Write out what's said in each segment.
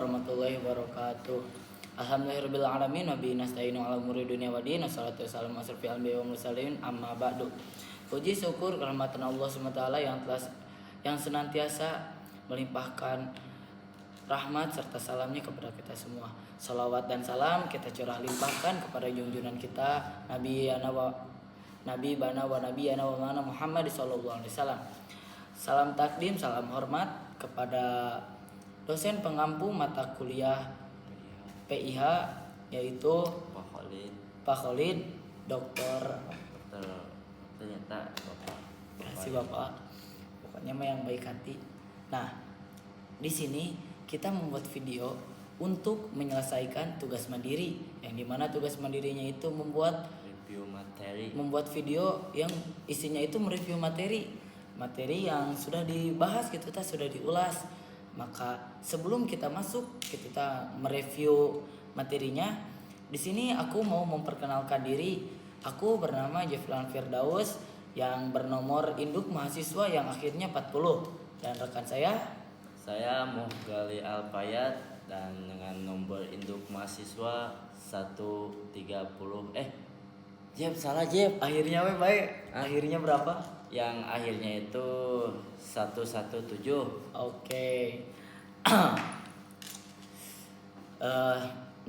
warahmatullahi wabarakatuh. Alhamdulillahirabbil alamin wa bihi nasta'inu ala umuri dunya wa din. Wassalatu wassalamu ala asyrofil anbiya'i wal mursalin amma ba'du. Puji syukur kehormatan Allah SWT yang senantiasa melimpahkan rahmat serta salamnya kepada kita semua. Salawat dan salam kita curah limpahkan kepada junjungan kita Nabi bana wa mana Muhammad sallallahu alaihi wasallam. Salam takdim, salam hormat kepada dosen pengampu mata kuliah PIH yaitu Pak Khalid, Dokter ternyata Bapak. Kasih Bapak. Pokoknya mah yang baik hati. Nah, di sini kita membuat video untuk menyelesaikan tugas mandiri, yang dimana tugas mandirinya itu membuat video yang isinya itu mereview materi yang sudah dibahas gitu, sudah diulas. Maka sebelum kita masuk kita mereview materinya, di sini aku mau memperkenalkan diri. Aku bernama Jeflan Firdaus yang bernomor induk mahasiswa yang akhirnya 40, dan rekan saya Muhgali Alpayat dan dengan nomor induk mahasiswa 130. Jeb. Akhirnya baik. Akhirnya berapa? Yang akhirnya itu 117. Oke.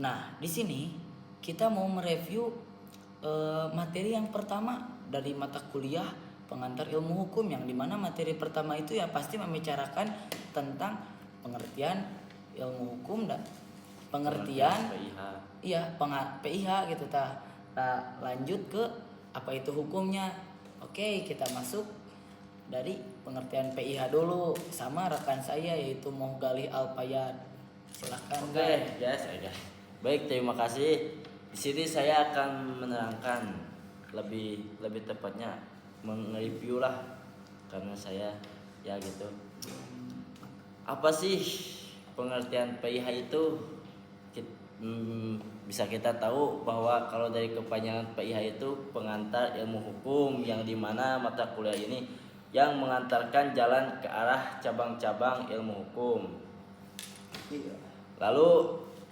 Nah, di sini kita mau mereview materi yang pertama dari mata kuliah pengantar ilmu hukum, yang dimana materi pertama itu ya pasti membicarakan tentang pengertian ilmu hukum dan pengertian PIH gitu ta. Nah, lanjut ke apa itu hukumnya. Oke, kita masuk dari pengertian PIH dulu sama rekan saya yaitu Muhgali Alpayat. Silakan. Oke, saya. Baik, terima kasih. Di sini saya akan menerangkan lebih tepatnya nge-review lah, karena saya ya gitu. Apa sih pengertian PIH itu? Bisa kita tahu bahwa kalau dari kepanjangan PIH itu pengantar ilmu hukum, yang dimana mata kuliah ini yang mengantarkan jalan ke arah cabang-cabang ilmu hukum. Lalu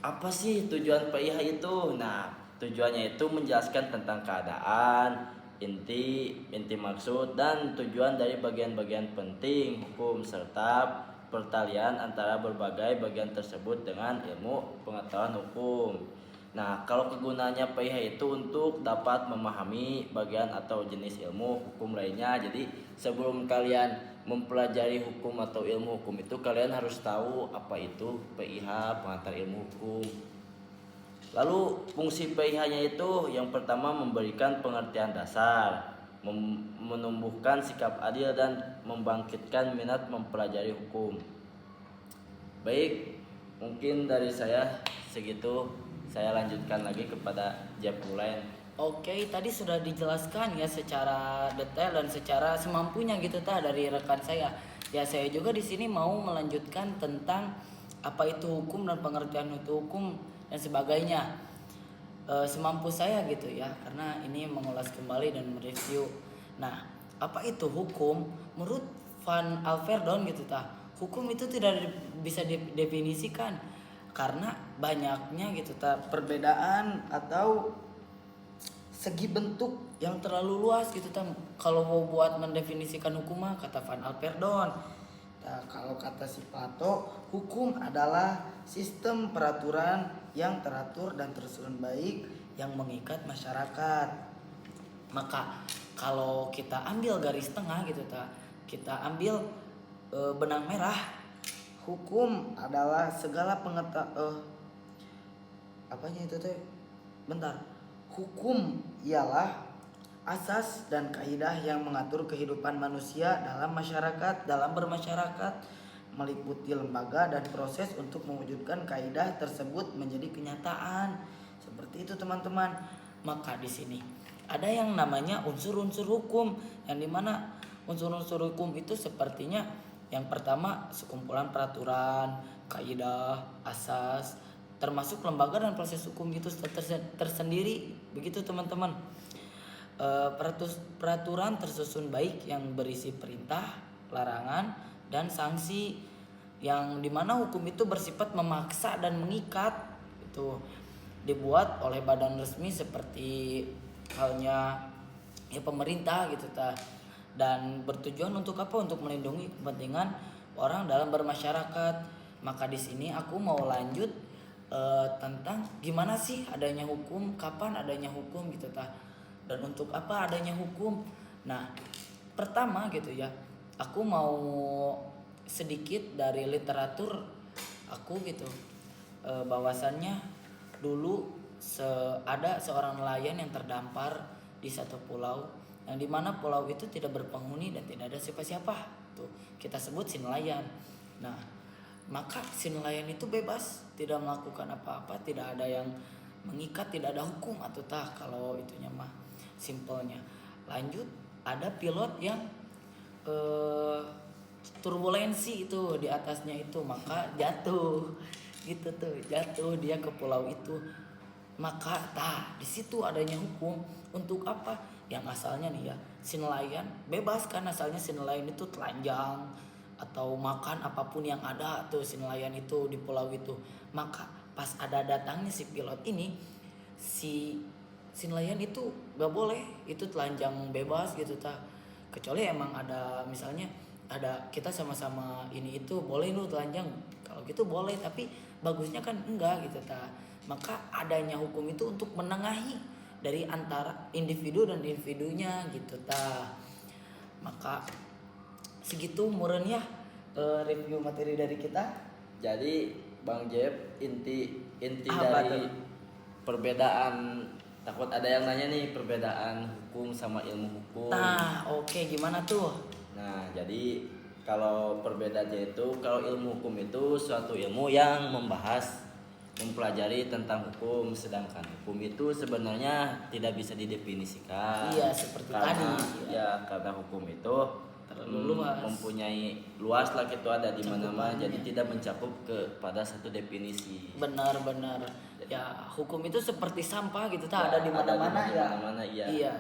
apa sih tujuan PIH itu? Nah, tujuannya itu menjelaskan tentang keadaan, inti maksud dan tujuan dari bagian-bagian penting hukum serta pertalian antara berbagai bagian tersebut dengan ilmu pengetahuan hukum. Nah, kalau kegunaannya PIH itu untuk dapat memahami bagian atau jenis ilmu hukum lainnya. Jadi sebelum kalian mempelajari hukum atau ilmu hukum itu, kalian harus tahu apa itu PIH, pengantar ilmu hukum. Lalu fungsi PIH-nya itu yang pertama memberikan pengertian dasar, menumbuhkan sikap adil dan membangkitkan minat mempelajari hukum. Baik, mungkin dari saya segitu. Saya lanjutkan lagi kepada Jepulen. Oke, tadi sudah dijelaskan ya secara detail dan secara semampunya gitu dari rekan saya. Ya, saya juga di sini mau melanjutkan tentang apa itu hukum dan pengertian itu hukum dan sebagainya. Semampu saya gitu ya, karena ini mengulas kembali dan mereview. Nah, apa itu hukum? Menurut Van Alverdon gitu hukum itu tidak bisa didefinisikan karena banyaknya gitu perbedaan atau segi bentuk yang terlalu luas gitu kalau mau buat mendefinisikan hukum kata Van Alverdon. Nah, kalau kata si Plato, hukum adalah sistem peraturan yang teratur dan tersusun baik yang mengikat masyarakat. Maka kalau kita ambil garis tengah gitu kita ambil benang merah, hukum adalah segala Hukum ialah asas dan kaidah yang mengatur kehidupan manusia dalam bermasyarakat, meliputi lembaga dan proses untuk mewujudkan kaidah tersebut menjadi kenyataan. Seperti itu teman-teman. Maka di sini ada yang namanya unsur-unsur hukum, yang dimana unsur-unsur hukum itu sepertinya yang pertama sekumpulan peraturan, kaidah, asas, termasuk lembaga dan proses hukum itu tersendiri. Begitu teman-teman. Peraturan tersusun baik yang berisi perintah, larangan, dan sanksi. yang dimana hukum itu bersifat memaksa dan mengikat, itu dibuat oleh badan resmi seperti halnya ya pemerintah gitu ta, dan bertujuan untuk apa? Untuk melindungi kepentingan orang dalam bermasyarakat. Maka di sini aku mau lanjut tentang gimana sih adanya hukum, kapan adanya hukum gitu ta, dan untuk apa adanya hukum. Nah, pertama gitu ya, aku mau sedikit dari literatur aku gitu, bahwasannya dulu ada seorang nelayan yang terdampar di satu pulau, yang dimana pulau itu tidak berpenghuni dan tidak ada siapa-siapa, tuh kita sebut si nelayan. Nah, maka si nelayan itu bebas, tidak melakukan apa-apa, tidak ada yang mengikat, tidak ada hukum atau tah, kalau itunya mah simpelnya. Lanjut, ada pilot yang turbulensi itu di atasnya itu, maka jatuh gitu tuh, jatuh dia ke pulau itu. Maka di situ adanya hukum. Untuk apa? Yang asalnya nih ya, si nelayan bebas kan, asalnya si nelayan itu telanjang atau makan apapun yang ada tuh si nelayan itu di pulau itu. Maka pas ada datangnya si pilot ini, si nelayan itu gak boleh itu telanjang bebas gitu ta, kecuali emang ada misalnya ada kita sama-sama ini itu boleh lu telanjang, kalau gitu boleh, tapi bagusnya kan enggak gitu ta. Maka adanya hukum itu untuk menengahi dari antara individu dan individunya gitu ta. Maka segitu meureun ya review materi dari kita. Jadi Bang Jeb, inti Apa dari tuh? perbedaan, takut ada yang nanya nih, perbedaan hukum sama ilmu hukum. Nah, oke, gimana tuh? Nah, jadi kalau perbedaannya itu, kalau ilmu hukum itu suatu ilmu yang mempelajari tentang hukum, sedangkan hukum itu sebenarnya tidak bisa didefinisikan. Iya, seperti karena, tadi. Ya, karena hukum itu Terlalu luas. mempunyai luas lah, gitu, ada di mana-mana, Cakupannya. jadi tidak mencakup kepada satu definisi. Benar-benar. Ya, hukum itu seperti sampah gitu, Ya, ada di mana-mana ya. mana-mana, iya. Iya.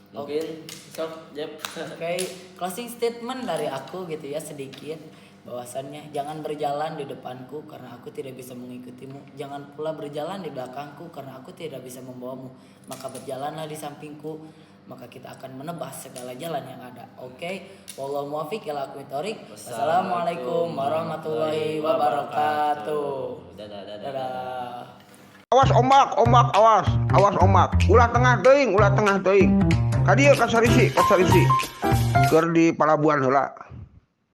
Mungkin sok Jeb. Oke, closing statement dari aku gitu ya sedikit, bahwasannya jangan berjalan di depanku karena aku tidak bisa mengikutimu, jangan pula berjalan di belakangku karena aku tidak bisa membawamu, maka berjalanlah di sampingku, maka kita akan menebas segala jalan yang ada. Oke, wallahu muwaffiq ila aqwamit thoriq. Wassalamualaikum warahmatullahi wabarakatuh. Dadah. Awas ombak, awas ombak. Ulah tengah teuing. Ka dieu ka sarisi. Keur di palabuhan heula.